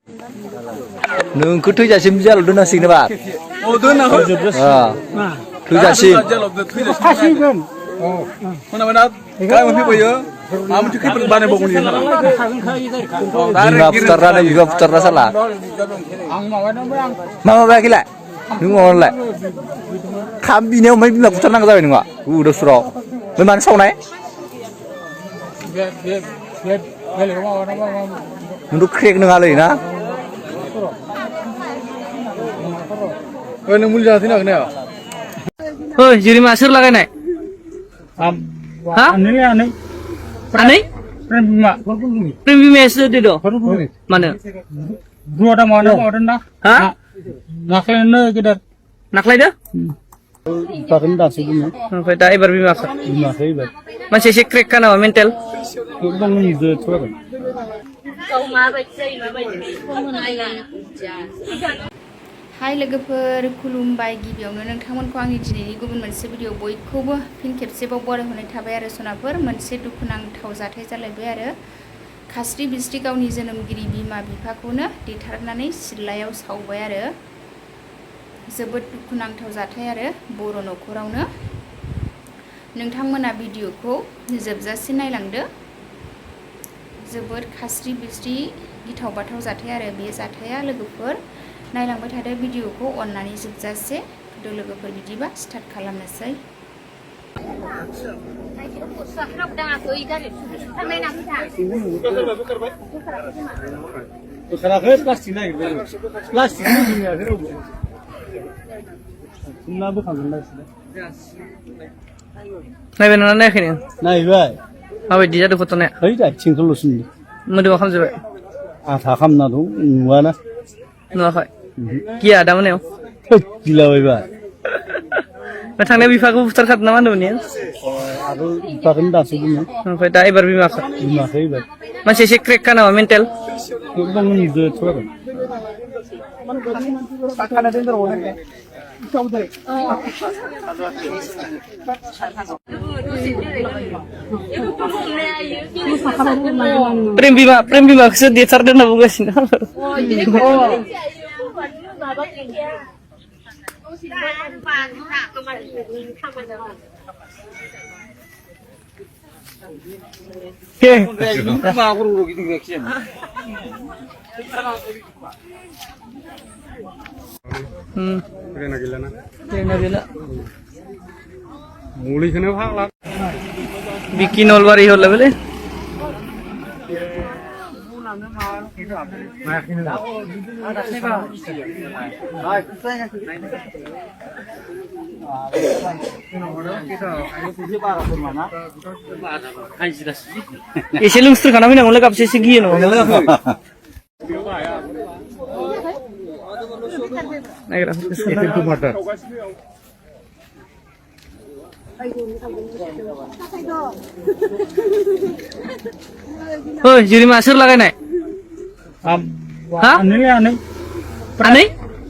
नोंखौ थैजासिम जाल' दोननांसिगोन नामा? औ दोननांगौ। थैजासिम। थैजासिम। खोनाबाय ना? गाय मोनफैबायो। माबा मोनसे खैफोद बानायबावगोन इयो साला। बिमा फुथारना साला। मा माबायाखैलाय? नों माबालाय? खाम बिनायाव ओमफ्राय बिमा फुथारनांगौ जाबाय नङा? उदसुराव। ओमफ्राय मानो सावनाय? नोंथ' क्रेक नङालै ना? नों मुलि जाना थैनो हागोन ना हाया? ओइ जिरिमा सोर लागायनाय? आनै? प्रेम बिमायासो देद' मानो? हा? नाख्लायदो? ओमफ्राय दा एबार बिमाखो? मानसि एसे क्रेकखा नामा मेन्टेल? हाय लोगोफोर खुलुमबाय गिबियावनो नोंथांमोनखौ आंनि दिनैनि गुबुन मोनसे भिडिअ बयखौबो फिन खेबसेबाव बरायहरनाय थाबाय आरो सनाफोर मोनसे दुखुनांथाव जाथाय जालायबाय आरो खास्रि बिस्रि गावनि जोनोमगिरि बिमा बिफाखौनो देथारनानै सिथ्लायाव सावबाय आरो जोबोद दुखुनांथाव जाथाय आरो बर' न'खरावनो नोंथांमोना भिडिअखौ जोबजासिम नायलांदो जोबोद खास्रि बिस्रि गिथाव बाथाव जाथाय आरो बे जाथाया लोगोफोर नायलांबाय थादो भिडिअखौ अननानै जोबजासे लोगोफोर बिदिबा स्टार्ट खालामनोसै नायबाय नोंना नायाखै नों? नायबाय माबायदि जादों गथ'नाया? ओइ आथिंखौल'सो नुदों मोदोमा खामजोब्बाय आथा खामना दं नुवाना नुवाखै गिया दा मोनायाव गिलाबायबाय थांनाया बिफाखौ बुथारखादों ना मा होनदोंमोन नों? आरो बिफाखौनो दासो बुङो ओमफ्राय दा एबार बिमाखो? बिमाखौ एबार मानसि एसे क्रेकखा नामा मेन्टेल? एकदम नुदोंथ' आरो प्रेम बिमाखौसो देथारदों होनना बुंगासिनो मुलिखौनो फाग्ला बिकि नलबारि हरलाय बोले एसे लोंस्रोखाना फैनांगौलै गाबसे एसे गियो नङा ओइ जिरिमा सोर लागायनाय? आनै?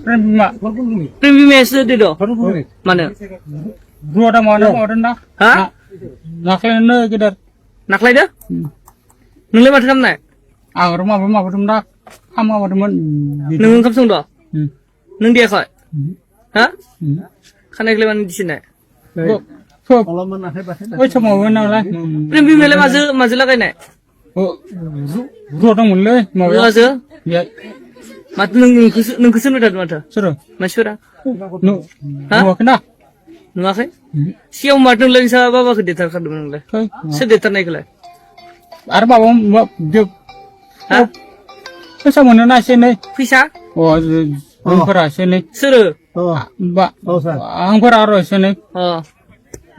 प्रेम बिमायासो देद' मानो? हा? नाख्लायदो? नोंलाय माथो खालामनाय? नों ओंखाम संद'? नों देयाखै? हा? खानायखौलाय मानो दिसिनाय? प्रेम बिमायालाय माजो लागायनाय? रुवाजो? माथो नोंखौसो नुदों माथो? मानसिफोरा? नुवाखै? सिगाङाव माथो नोंलाय नोंसा बाबाखौ देथारखादोंमोन नोंलाय? सोर देथारनायखौलाय? आरो माबा फैसा मोनोना एसे एनै फैसा? जोंफोरा एसे एनै सोरो? आंफोरा आरो एसे एनै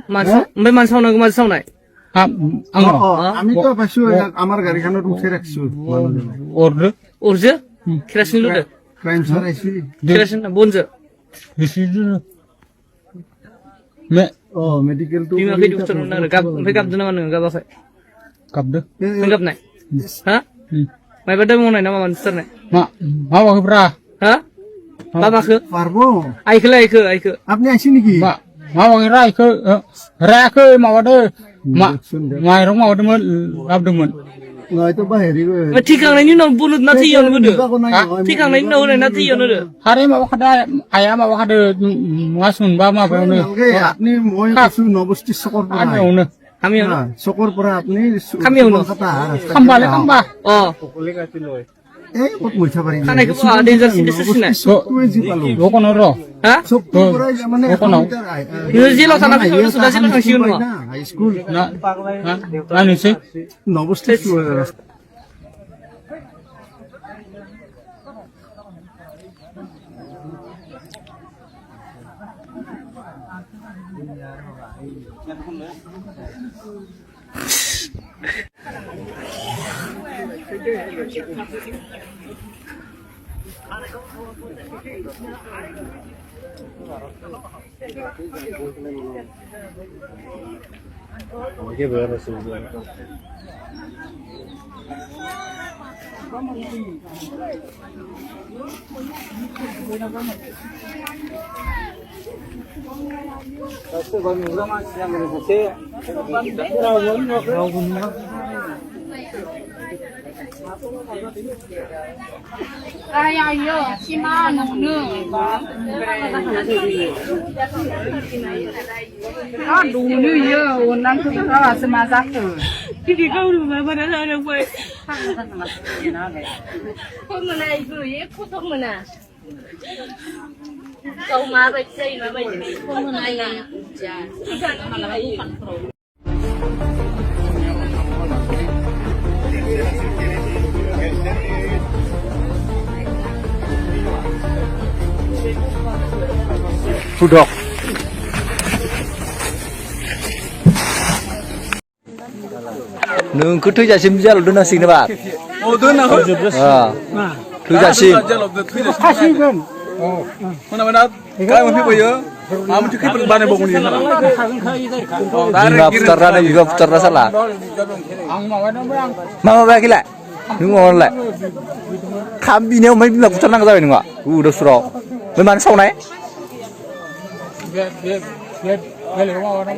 ओमफ्राय मानो सावनांगौ माजों सावनाय? আমি তো পাইছো আমার গাড়ীখনত উঠাই ৰাখিছো অরজো কেরাসিন লুদো ক্রাইম সারাইছি কেরাসিন না বনজো মেডিকেল তো বিমা কই ডক্টর না গাব ओमफ्राय गाबदो नामा नों गाबाखै गाबदो नों गाबनाय हा मायबा दं मावनाय ना माबा नोंसोरनाय माबाखैब्रा हा बाबाखौ পারবো आइखो আপনি আইছি নাকি माबाखै रायाखै माबादो माइरं माबादोंमोन लाबोदोंमोन Itu bahaya itu. Tikangannya ini bulut nanti yang bener. Tikangannya ini orang nanti yang bener. Hari mau kada ayam mau kada ngasun ba ma ba ne. Ini mau yang susu nobusti sokor pura. Ada une. Kami yang Sokor pura ini. Kami yang kata. Kambale kamba. oh Kot mulai sabar ini. karena itu ada yang sini sini. Lo kono ro. Hah? Sokor pura zaman ini. Ini sih lo sana sudah sih lo siun mah. High school. Na. Anu sih. Nobusti sokor. Kaya yo, si Manu nu. Aduh nu yo, nang tu tak semasa tu. Jadi kau rumah mana ada gue. Kau mana itu ya? Kau mana? Kau mana sih? Kau mana yang kerja? Ikan malah ikan pro. Budok. Nung cứ thuê nhà sim ra đơn là xin bà. Oh, tuh nah. Thuê nhà sim. Kasihkan. Mana kaya mau pipa ya? Amu cukup berbanding bangun ini. Bima putarna nih bima putarna salah. Ang mau ada berang. Mama bagi lại. Đúng rồi lại. Khám bi nếu mấy bima putarna cái gì nữa ạ? Được rồi. Mấy bạn sau này. Biar mau ada